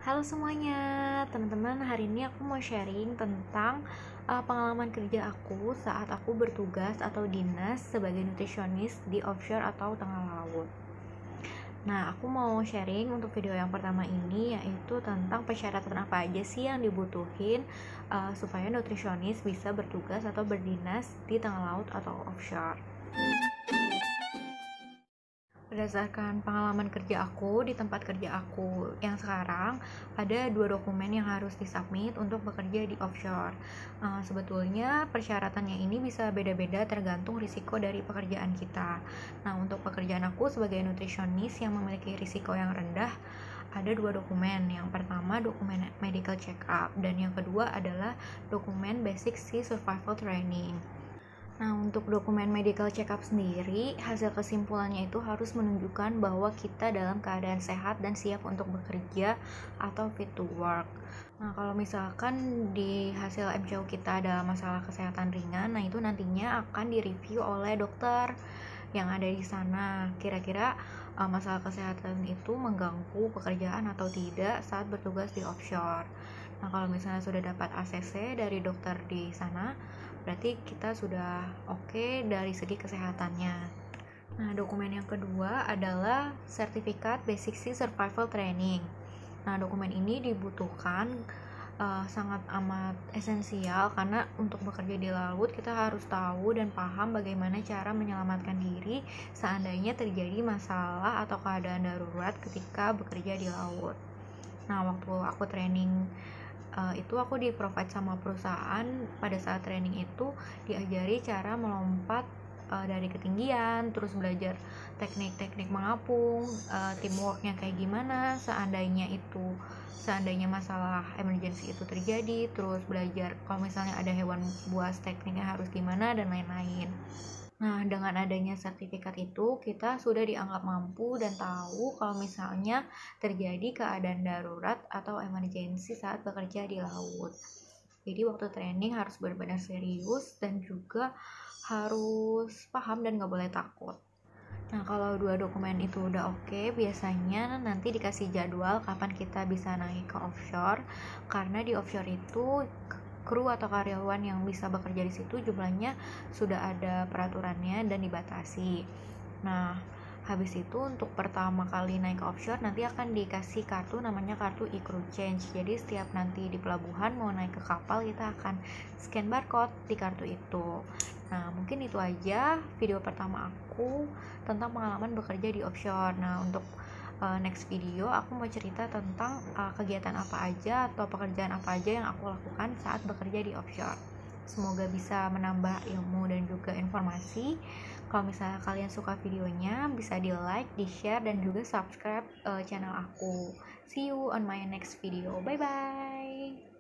Halo semuanya, teman-teman. Hari ini aku mau sharing tentang pengalaman kerja aku saat aku bertugas atau dinas sebagai nutrisionis di offshore atau tengah laut. Nah, aku mau sharing untuk video yang pertama ini yaitu tentang persyaratan apa aja sih yang dibutuhin supaya nutrisionis bisa bertugas atau berdinas di tengah laut atau offshore. Berdasarkan pengalaman kerja aku di tempat kerja aku yang sekarang, ada 2 dokumen yang harus disubmit untuk bekerja di offshore. Sebetulnya persyaratannya ini bisa beda-beda tergantung risiko dari pekerjaan kita. Nah, untuk pekerjaan aku sebagai nutrisionis yang memiliki risiko yang rendah, ada 2 dokumen. Yang pertama dokumen medical check up, dan yang kedua adalah dokumen basic sea survival training. Nah, untuk dokumen medical check-up sendiri, hasil kesimpulannya itu harus menunjukkan bahwa kita dalam keadaan sehat dan siap untuk bekerja atau fit to work. Nah, kalau misalkan di hasil MCO kita ada masalah kesehatan ringan, nah itu nantinya akan direview oleh dokter yang ada di sana. Kira-kira masalah kesehatan itu mengganggu pekerjaan atau tidak saat bertugas di offshore. Nah, kalau misalnya sudah dapat ACC dari dokter di sana, berarti kita sudah oke dari segi kesehatannya. Nah, dokumen yang kedua adalah sertifikat Basic Sea Survival Training. Nah, dokumen ini dibutuhkan sangat amat esensial karena untuk bekerja di laut kita harus tahu dan paham bagaimana cara menyelamatkan diri seandainya terjadi masalah atau keadaan darurat ketika bekerja di laut. Nah, waktu aku training itu aku di-provide sama perusahaan. Pada saat training itu diajari cara melompat dari ketinggian, terus belajar teknik-teknik mengapung, teamworknya kayak gimana seandainya masalah emergency itu terjadi, terus belajar kalau misalnya ada hewan buas tekniknya harus gimana dan lain-lain. Nah, dengan adanya sertifikat itu, kita sudah dianggap mampu dan tahu kalau misalnya terjadi keadaan darurat atau emergensi saat bekerja di laut. Jadi waktu training harus benar-benar serius dan juga harus paham dan gak boleh takut. Nah, kalau 2 dokumen itu udah oke, biasanya nanti dikasih jadwal kapan kita bisa naik ke offshore. Karena di offshore itu kru atau karyawan yang bisa bekerja di situ jumlahnya sudah ada peraturannya dan dibatasi. Nah, habis itu untuk pertama kali naik ke offshore nanti akan dikasih kartu namanya kartu e-crew change. Jadi setiap nanti di pelabuhan mau naik ke kapal kita akan scan barcode di kartu itu. Nah, mungkin itu aja video pertama aku tentang pengalaman bekerja di offshore. Nah, untuk next video aku mau cerita tentang kegiatan apa aja atau pekerjaan apa aja yang aku lakukan saat bekerja di offshore. Semoga bisa menambah ilmu dan juga informasi. Kalau misalnya kalian suka videonya, bisa di like, di share, dan juga subscribe channel aku. See you on my next video. Bye bye.